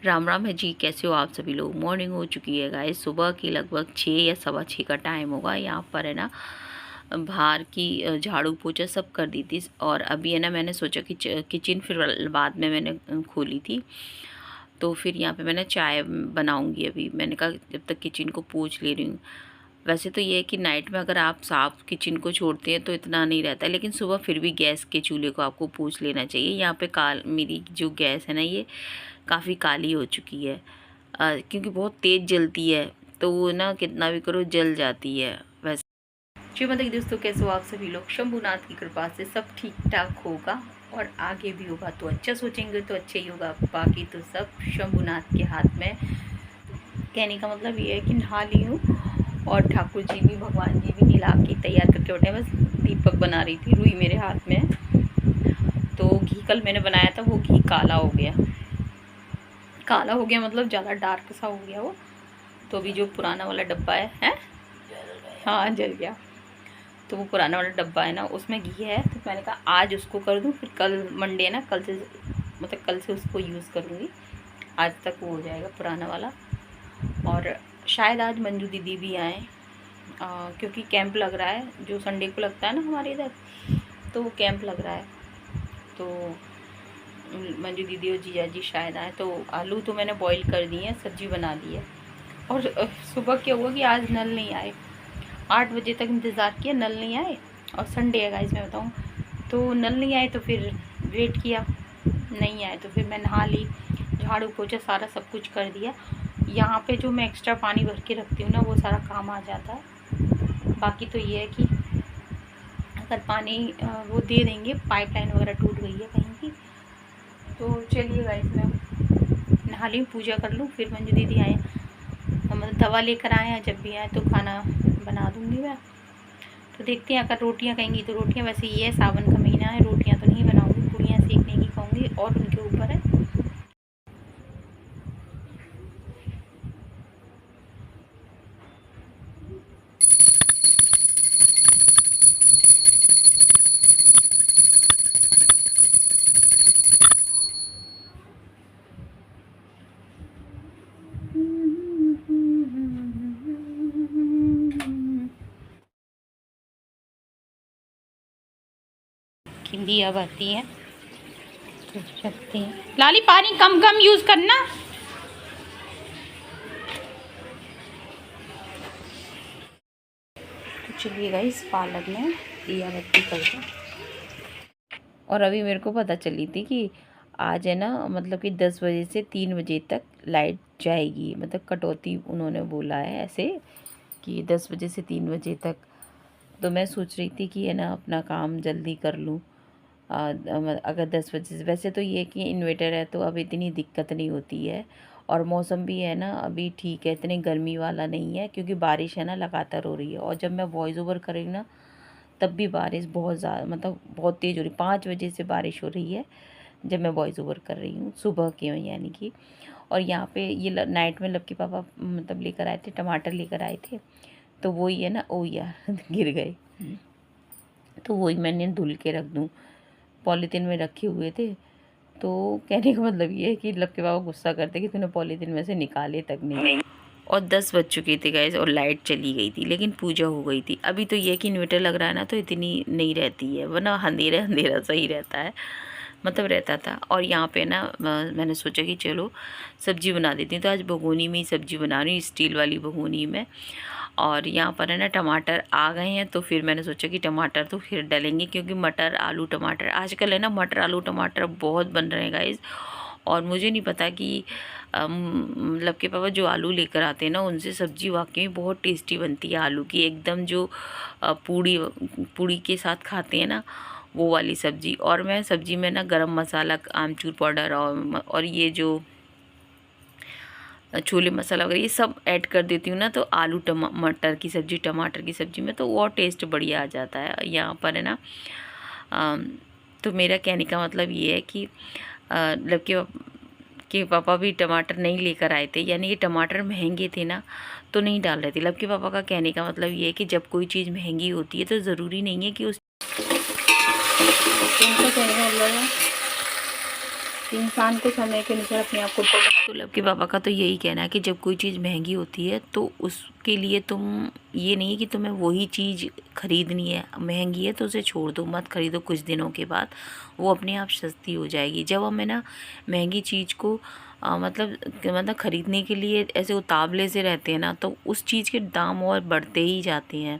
राम राम है जी। कैसे हो आप सभी लोग। मॉर्निंग हो चुकी है गाइस, सुबह की लगभग 6 या सवा 6 का टाइम होगा। यहाँ पर है ना बाहर की झाड़ू पोछा सब कर दी थी। और अभी है ना मैंने सोचा कि किचन फिर बाद में मैंने खोली थी। तो फिर यहाँ पे मैंने चाय बनाऊंगी। अभी मैंने कहा जब तक किचन को पोंछ ले रही हूँ। वैसे तो ये है कि नाइट में अगर आप साफ़ किचन को छोड़ते हैं तो इतना नहीं रहता है, लेकिन सुबह फिर भी गैस के चूल्हे को आपको पोंछ लेना चाहिए। यहाँ पे मेरी जो गैस है ना ये काफ़ी काली हो चुकी है, क्योंकि बहुत तेज़ जलती है, तो वो ना कितना भी करो जल जाती है। वैसे जी मतलब दोस्तों, कैसे हो आप सभी लोग। शंभुनाथ की कृपा से सब ठीक ठाक होगा और आगे भी होगा तो अच्छा सोचेंगे तो अच्छा ही होगा, बाकी तो सब शंभुनाथ के हाथ में। कहने का मतलब ये है कि नहा ली हूँ और ठाकुर जी भी भगवान जी भी नहा के तैयार करके बैठे। बस दीपक बना रही थी, रुई मेरे हाथ में। तो घी कल मैंने बनाया था, वो घी काला हो गया। काला हो गया मतलब ज़्यादा डार्क सा हो गया वो। तो अभी जो पुराना वाला डब्बा है हाँ जल गया। तो वो पुराना वाला डब्बा है ना, उसमें घी है। तो मैंने कहा आज उसको कर दूँ, फिर कल मंडे है ना, कल से मतलब कल से उसको यूज़ करूँगी। आज तक वो हो जाएगा पुराना वाला। और शायद आज मंजू दीदी भी आए, क्योंकि कैंप लग रहा है जो संडे को लगता है ना हमारे इधर, तो वो कैंप लग रहा है। तो मंजू दीदी और जीजा जी शायद आए। तो आलू तो मैंने बॉईल कर दिए हैं, सब्जी बना दी है। और सुबह क्या हुआ कि आज नल नहीं आए। 8 बजे तक इंतज़ार किया, नल नहीं आए। और संडे है गाइस मैं बताऊँ, तो नल नहीं आए तो फिर वेट किया, नहीं आए तो फिर मैं नहा ली, झाड़ू पोछा सारा सब कुछ कर दिया। यहाँ पे जो मैं एक्स्ट्रा पानी भर के रखती हूँ ना, वो सारा काम आ जाता है। बाकी तो ये है कि अगर पानी वो दे देंगे, पाइपलाइन वगैरह टूट गई है कहीं की। तो चलिए गाइस मैं नहा ली, पूजा कर लूँ, फिर मंजू दीदी आए, मतलब दवा लेकर आए हैं। जब भी आए तो खाना बना दूँगी मैं। तो देखते हैं, अगर रोटियां कहेंगी तो रोटियां। वैसे ये सावन का महीना है, रोटियां तो नहीं बनाऊंगी, पूड़ियाँ सेकने की कहूँगी और उनके ऊपर है। हिंदी अब आती है तो रखते हैं। लाली पानी कम कम यूज़ करना। तो चलिए गाइस पार्लर में दिया बत्ती कर दो। और अभी मेरे को पता चली थी कि आज है ना, मतलब कि 10 बजे से 3 बजे तक लाइट जाएगी। मतलब कटौती उन्होंने बोला है ऐसे कि 10 बजे से 3 बजे तक। तो मैं सोच रही थी कि है ना अपना काम जल्दी कर लूँ। अगर 10 बजे से, वैसे तो ये कि इन्वर्टर है तो अब इतनी दिक्कत नहीं होती है। और मौसम भी है ना अभी ठीक है, इतनी गर्मी वाला नहीं है, क्योंकि बारिश है ना लगातार हो रही है। और जब मैं वॉइस ओवर कर रही हूँ ना, तब भी बारिश बहुत ज़्यादा, मतलब बहुत तेज़ हो रही। 5 बजे से बारिश हो रही है जब मैं वॉइस ओवर कर रही हूँ, सुबह के यानी कि। और यहाँ पे ये नाइट में लक्की पापा मतलब लेकर आए थे, टमाटर लेकर आए थे। तो वही है ना, ओ यार गिर गए। तो वही मैंने धुल के रख दूँ, पॉलीथीन में रखे हुए थे। तो कहने का मतलब ये है कि लक्की पापा गुस्सा करते कि तूने पॉलीथीन में से निकाले तक नहीं। और 10 बज चुके थे गैस और लाइट चली गई थी, लेकिन पूजा हो गई थी। अभी तो ये कि इन्वर्टर लग रहा है ना, तो इतनी नहीं रहती है, वरना अंधेरा अंधेरा सही रहता है, मतलब रहता था। और यहाँ पे ना मैंने सोचा कि चलो सब्ज़ी बना देती हूँ। तो आज भगोनी में ही सब्ज़ी बना रही हूँ, स्टील वाली भगोनी में। और यहाँ पर है ना टमाटर आ गए हैं, तो फिर मैंने सोचा कि टमाटर तो फिर डालेंगे, क्योंकि मटर आलू टमाटर आजकल है ना, मटर आलू टमाटर बहुत बन रहे हैं गाइस। और मुझे नहीं पता कि मतलब के पापा जो आलू लेकर आते हैं ना, उनसे सब्ज़ी वाकई में बहुत टेस्टी बनती है आलू की, एकदम जो पूड़ी पूड़ी के साथ खाते हैं ना, वो वाली सब्ज़ी। और मैं सब्ज़ी में ना गरम मसाला, आमचूर पाउडर और ये जो छोले मसाला वगैरह ये सब ऐड कर देती हूँ ना, तो आलू मटर की सब्ज़ी, टमाटर की सब्ज़ी में तो और टेस्ट बढ़िया आ जाता है। यहाँ पर है ना तो मेरा कहने का मतलब ये है कि मतलब कि पापा भी टमाटर नहीं लेकर आए थे, यानी कि टमाटर महंगे थे ना, तो नहीं डाल रहे थे। लव के पापा का कहने का मतलब ये है कि जब कोई चीज़ महंगी होती है तो ज़रूरी नहीं है कि उस, तो उनका कहने का मतलब है इंसान को समय के अनुसार अपने आप को तो लक्की पापा का तो यही कहना है कि जब कोई चीज़ महंगी होती है तो उसके लिए तुम ये नहीं है कि तुम्हें वही चीज़ खरीदनी है, महंगी है तो उसे छोड़ दो, मत खरीदो, कुछ दिनों के बाद वो अपने आप सस्ती हो जाएगी। जब हमें ना महंगी चीज़ को मतलब ख़रीदने के लिए ऐसे उतावले से रहते हैं ना, तो उस चीज़ के दाम और बढ़ते ही जाते हैं।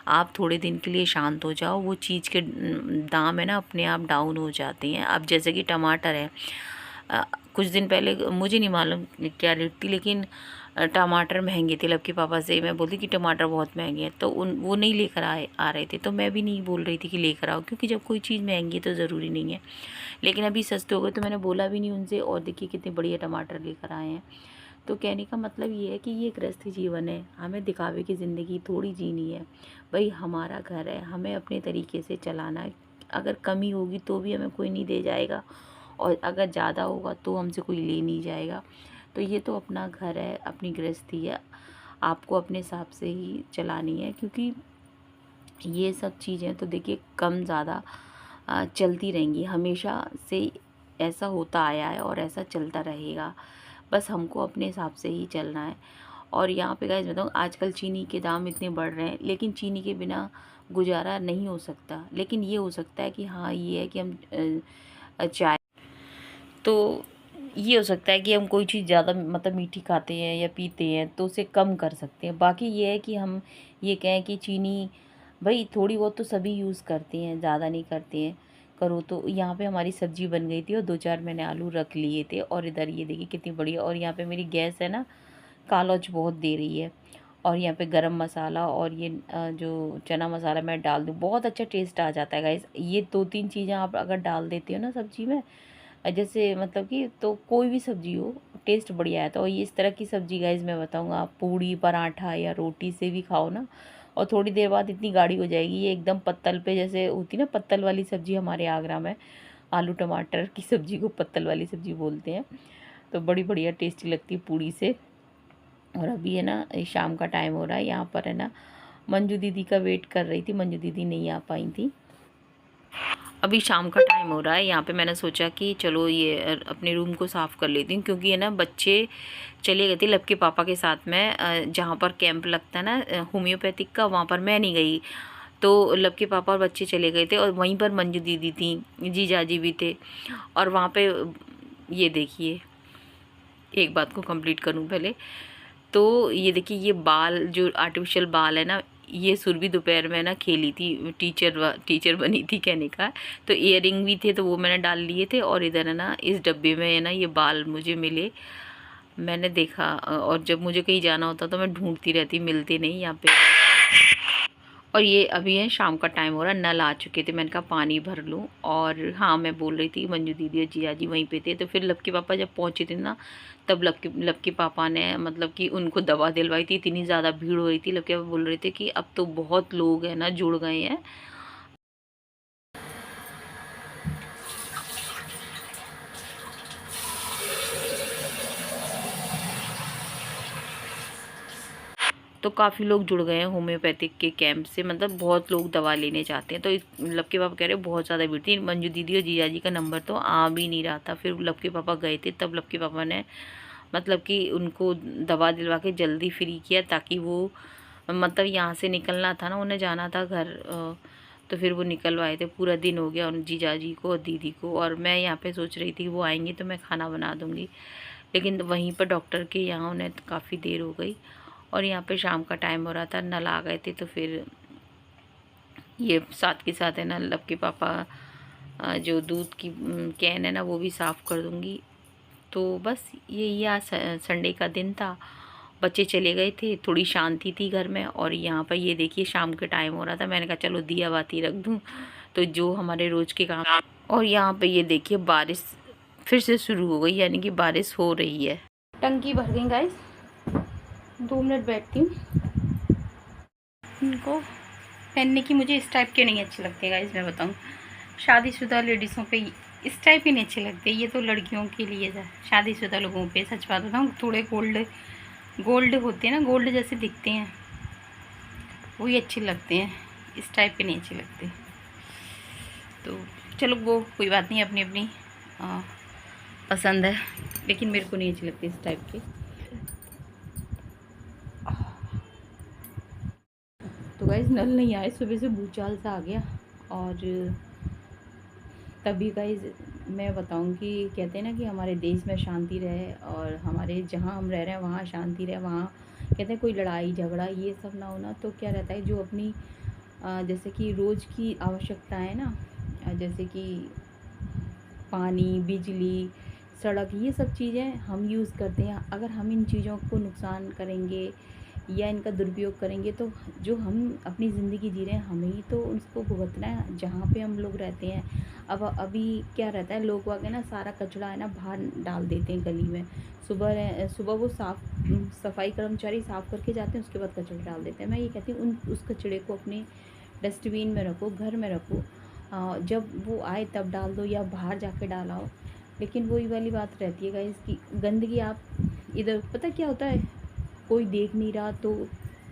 आप थोड़े दिन के लिए शांत हो जाओ, वो चीज़ के दाम है ना अपने आप डाउन हो जाते हैं। अब जैसे कि टमाटर है, कुछ दिन पहले मुझे नहीं मालूम क्या रेट थी, लेकिन टमाटर महंगे थे। लक्की पापा से मैं बोलती कि टमाटर बहुत महंगे हैं, तो वो नहीं लेकर आ रहे थे, तो मैं भी नहीं बोल रही थी कि लेकर आओ, क्योंकि जब कोई चीज़ महंगी है तो ज़रूरी नहीं है। लेकिन अभी सस्ते हो गए तो मैंने बोला भी नहीं उनसे, और देखिए कितने बढ़िया टमाटर लेकर आए हैं। तो कहने का मतलब ये है कि ये गृहस्थ जीवन है, हमें दिखावे की ज़िंदगी थोड़ी जीनी है। भाई हमारा घर है, हमें अपने तरीके से चलाना है। अगर कमी होगी तो भी हमें कोई नहीं दे जाएगा, और अगर ज़्यादा होगा तो हमसे कोई ले नहीं जाएगा। तो ये तो अपना घर है, अपनी गृहस्थी है, आपको अपने हिसाब से ही चलानी है, क्योंकि ये सब चीज़ें तो देखिए कम ज़्यादा चलती रहेंगी, हमेशा से ऐसा होता आया है और ऐसा चलता रहेगा। बस हमको अपने हिसाब से ही चलना है। और यहाँ पे गाइस बताऊँ, आजकल चीनी के दाम इतने बढ़ रहे हैं, लेकिन चीनी के बिना गुजारा नहीं हो सकता। लेकिन ये हो सकता है कि हाँ, ये है कि हम चाय, तो ये हो सकता है कि हम कोई चीज़ ज़्यादा मतलब मीठी खाते हैं या पीते हैं तो उसे कम कर सकते हैं। बाकी ये है कि हम ये कहें कि चीनी भाई थोड़ी बहुत तो सभी यूज़ करते हैं, ज़्यादा नहीं करते हैं। करो तो यहाँ पे हमारी सब्ज़ी बन गई थी और 2-4 मैंने आलू रख लिए थे, और इधर ये देखिए कितनी बढ़िया। और यहाँ पे मेरी गैस है ना कालौच बहुत दे रही है। और यहाँ पे गरम मसाला और ये जो चना मसाला मैं डाल दूँ, बहुत अच्छा टेस्ट आ जाता है गाइस। ये 2-3 चीज़ें आप अगर डाल देते हो ना सब्ज़ी में, जैसे मतलब कि तो कोई भी सब्ज़ी हो टेस्ट बढ़िया आता है। और ये इस तरह की सब्ज़ी गाइस मैं बताऊँगा, आप पूड़ी पराठा या रोटी से भी खाओ ना, और थोड़ी देर बाद इतनी गाढ़ी हो जाएगी, ये एकदम पत्तल पे जैसे होती ना, पत्तल वाली सब्ज़ी हमारे आगरा में आलू टमाटर की सब्ज़ी को पत्तल वाली सब्ज़ी बोलते हैं। तो बड़ी बढ़िया टेस्टी लगती है पूड़ी से। और अभी है ना शाम का टाइम हो रहा है, यहाँ पर है ना मंजू दीदी का वेट कर रही थी, मंजू दीदी नहीं आ पाई थी। अभी शाम का टाइम हो रहा है, यहाँ पे मैंने सोचा कि चलो ये अपने रूम को साफ़ कर लेती हूँ, क्योंकि है ना बच्चे चले गए थे लक्की पापा के साथ में, जहाँ पर कैंप लगता है ना होम्योपैथिक का, वहाँ पर मैं नहीं गई। तो लक्की पापा और बच्चे चले गए थे, और वहीं पर मंजू दीदी थी, जीजाजी भी थे। और वहाँ पे ये देखिए, एक बात को कंप्लीट करूँ पहले, तो ये देखिए ये बाल जो आर्टिफिशियल बाल है ना, ये सुरभि दोपहर में ना खेली थी, टीचर बनी थी कहने का। तो इयररिंग भी थे तो वो मैंने डाल लिए थे, और इधर है ना इस डब्बे में है ना ये बाल मुझे मिले, मैंने देखा, और जब मुझे कहीं जाना होता तो मैं ढूंढती रहती, मिलते नहीं यहाँ पे। और ये अभी है शाम का टाइम हो रहा है, नल आ चुके थे, मैंने कहा पानी भर लूँ। और हाँ, मैं बोल रही थी मंजू दीदी और जिया जी वहीं पे थे, तो फिर लक्की पापा जब पहुँचे थे ना, तब लक्की पापा ने मतलब कि उनको दवा दिलवाई थी। इतनी ज़्यादा भीड़ हो रही थी, लक्की पापा बोल रहे थे कि अब तो बहुत लोग हैं ना जुड़ गए हैं। तो काफ़ी लोग जुड़ गए हैं होम्योपैथिक के कैंप से, मतलब बहुत लोग दवा लेने जाते हैं। तो लक्की पापा कह रहे बहुत ज़्यादा भीड़ थी, मंजू दीदी और जीजा जी का नंबर तो आ भी नहीं रहा था। फिर लक्की पापा गए थे, तब लक्की पापा ने मतलब कि उनको दवा दिलवा के जल्दी फ्री किया, ताकि वो मतलब यहाँ से निकलना था ना, उन्हें जाना था घर, तो फिर वो निकलवाए थे। पूरा दिन हो गया उन जीजा जी को और दीदी को, और मैं यहाँ पे सोच रही थी वो आएंगे तो मैं खाना बना दूँगी, लेकिन वहीं पर डॉक्टर के यहाँ उन्हें काफ़ी देर हो गई। और यहाँ पे शाम का टाइम हो रहा था, नल आ गए थे, तो फिर ये साथ के साथ है ना लक्की पापा जो दूध की कैन है ना वो भी साफ़ कर दूँगी। तो बस यही आज संडे का दिन था, बच्चे चले गए थे, थोड़ी शांति थी घर में। और यहाँ पर ये देखिए शाम के टाइम हो रहा था, मैंने कहा चलो दिया बाती रख दूँ, तो जो हमारे रोज़ के काम। और यहाँ पे ये देखिए बारिश फिर से शुरू हो गई, यानी कि बारिश हो रही है। टंकी भर गई गाइस, 2 मिनट बैठती हूँ। इनको पहनने की मुझे इस टाइप के नहीं अच्छे लगते गाइस, मैं बताऊँ, शादीशुदा लेडीज़ों पे इस टाइप ही नहीं अच्छे लगते। ये तो लड़कियों के लिए शादीशुदा लोगों पे, सच बात बताऊँ, थोड़े गोल्ड गोल्ड होते हैं ना, गोल्ड जैसे दिखते हैं, वही अच्छे लगते हैं, इस टाइप के नहीं अच्छे लगते। तो चलो वो कोई बात नहीं, अपनी अपनी पसंद है, लेकिन मेरे को नहीं अच्छी लगती इस टाइप की। तो गाइस नल नहीं आए, सुबह से भूचाल सा आ गया। और तभी गाइस मैं बताऊं कि कहते हैं ना कि हमारे देश में शांति रहे और हमारे जहाँ हम रह रहे हैं वहाँ शांति रहे, वहाँ कहते हैं कोई लड़ाई झगड़ा ये सब ना होना। तो क्या रहता है, जो अपनी जैसे कि रोज़ की आवश्यकता है ना, जैसे कि पानी, बिजली, सड़क, ये सब चीज़ें हम यूज़ करते हैं। अगर हम इन चीज़ों को नुकसान करेंगे या इनका दुरुपयोग करेंगे तो जो हम अपनी ज़िंदगी जी रहे हैं हमें ही तो उसको भुगतना है, जहाँ पे हम लोग रहते हैं। अब अभी क्या रहता है, लोग वागे ना सारा कचरा है ना बाहर डाल देते हैं गली में। सुबह सुबह वो सफाई कर्मचारी साफ़ करके जाते हैं, उसके बाद कचरा डाल देते हैं। मैं ये कहती हूँ उस कचरे को अपने डस्टबिन में रखो, घर में रखो, जब वो आए तब डाल दो या बाहर जाके डालाओ। लेकिन वही वाली बात रहती है गाइस कि गंदगी आप इधर, पता क्या होता है, कोई देख नहीं रहा तो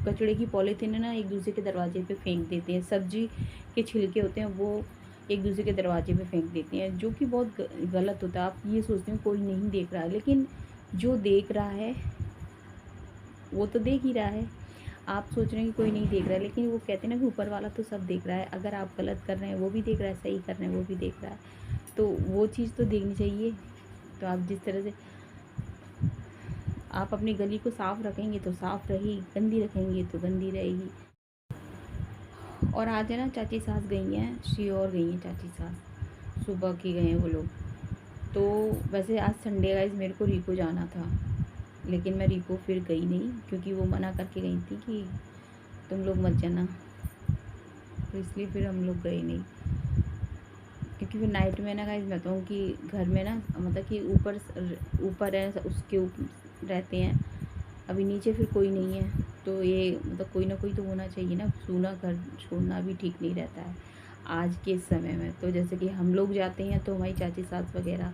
कचड़े की पॉलीथीन है ना एक दूसरे के दरवाजे पे फेंक देते हैं। सब्जी के छिलके होते हैं वो एक दूसरे के दरवाजे पे फेंक देते हैं, जो कि बहुत गलत होता है। आप ये सोचते हो कोई नहीं देख रहा है, लेकिन जो देख रहा है वो तो देख ही रहा है। आप सोच रहे हैं कि कोई नहीं देख रहा है, लेकिन वो कहते हैं ना कि ऊपर वाला तो सब देख रहा है। अगर आप गलत कर रहे हैं वो भी देख रहा है, सही कर रहे हैं वो भी देख रहा है, तो वो चीज़ तो देखनी चाहिए। तो आप जिस तरह से आप अपनी गली को साफ़ रखेंगे तो साफ़ रहेगी, गंदी रखेंगे तो गंदी रहेगी। और आज है ना चाची सास गई हैं, श्योर गई हैं चाची सास, सुबह की गए हैं वो लोग। तो वैसे आज संडे गाइस मेरे को रीको जाना था, लेकिन मैं रीको फिर गई नहीं क्योंकि वो मना करके गई थी कि तुम लोग मत जाना, तो इसलिए फिर हम लोग गए नहीं। क्योंकि फिर नाइट में ना गाइस मैं बताऊँ कि घर में ना मतलब कि ऊपर है उसके ऊपर रहते हैं, अभी नीचे फिर कोई नहीं है, तो ये मतलब कोई ना कोई तो होना चाहिए ना। सूना घर छोड़ना भी ठीक नहीं रहता है आज के समय में। तो जैसे कि हम लोग जाते हैं तो हमारी चाची सास वगैरह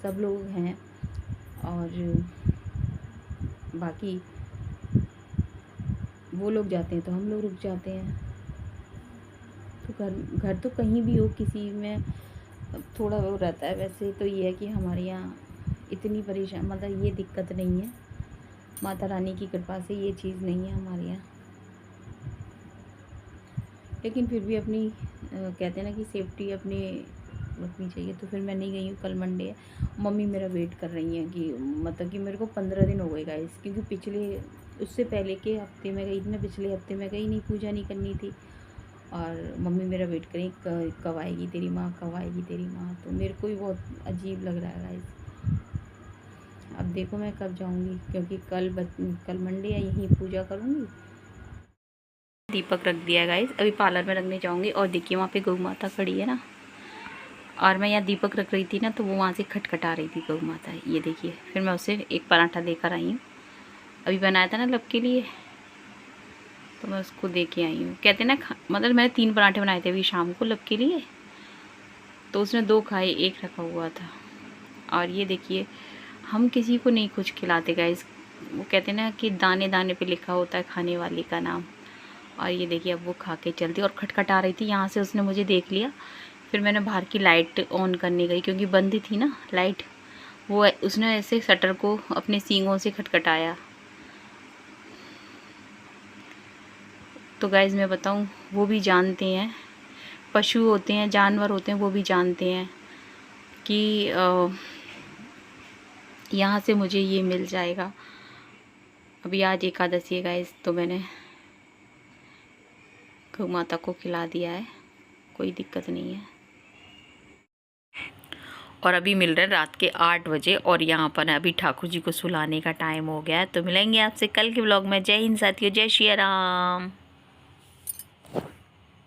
सब लोग हैं, और बाकी वो लोग जाते हैं तो हम लोग रुक जाते हैं। तो घर तो कहीं भी हो, किसी में थोड़ा वो रहता है। वैसे तो ये है कि हमारे यहाँ इतनी परेशान मतलब ये दिक्कत नहीं है, माता रानी की कृपा से ये चीज़ नहीं है हमारे यहाँ। लेकिन फिर भी अपनी कहते हैं ना कि सेफ्टी अपनी रखनी चाहिए। तो फिर मैं नहीं गई हूँ, कल मंडे है। मम्मी मेरा वेट कर रही हैं कि मतलब कि मेरे को 15 दिन हो गए गाइस, क्योंकि पिछले उससे पहले के हफ्ते में गई थी ना, पिछले हफ्ते में गई नहीं, पूजा नहीं करनी थी। और मम्मी मेरा वेट करें कब आएगी तेरी माँ, कब आएगी तेरी माँ। तो मेरे को भी बहुत अजीब लग रहा है गाइस। अब देखो मैं कब जाऊँगी, क्योंकि कल मंडे है, यहीं पूजा करूँगी। दीपक रख दिया गाइस, अभी पार्लर में रखने जाऊँगी। और देखिए वहाँ पे गौ माता खड़ी है ना, और मैं यहाँ दीपक रख रही थी ना तो वो वहाँ से खटखटा रही थी गौ माता, ये देखिए। फिर मैं उसे एक पराठा देकर आई हूँ, अभी बनाया था ना लब के लिए, तो मैं उसको दे के आई हूँ। कहते ना मतलब मैंने 3 पराठे बनाए थे अभी शाम को लब के लिए, तो उसने 2 खाए, 1 रखा हुआ था। और ये देखिए हम किसी को नहीं कुछ खिलाते गाइस, वो कहते ना कि दाने दाने पे लिखा होता है खाने वाले का नाम। और ये देखिए अब वो खा के चलती, और खटखटा रही थी यहाँ से, उसने मुझे देख लिया। फिर मैंने बाहर की लाइट ऑन करने गई क्योंकि बंद थी ना लाइट, वो उसने ऐसे शटर को अपने सींगों से खटखटाया। तो गाइस मैं बताऊँ, वो भी जानते हैं, पशु होते हैं, जानवर होते हैं, वो भी जानते हैं कि यहाँ से मुझे ये मिल जाएगा। अभी आज एकादशी है गाइस, तो मैंने गौ माता को खिला दिया है, कोई दिक्कत नहीं है। और अभी मिल रहे हैं रात के 8 बजे, और यहाँ पर अभी ठाकुर जी को सुलाने का टाइम हो गया है। तो मिलेंगे आपसे कल के व्लॉग में। जय हिंद साथियों, जय श्री राम।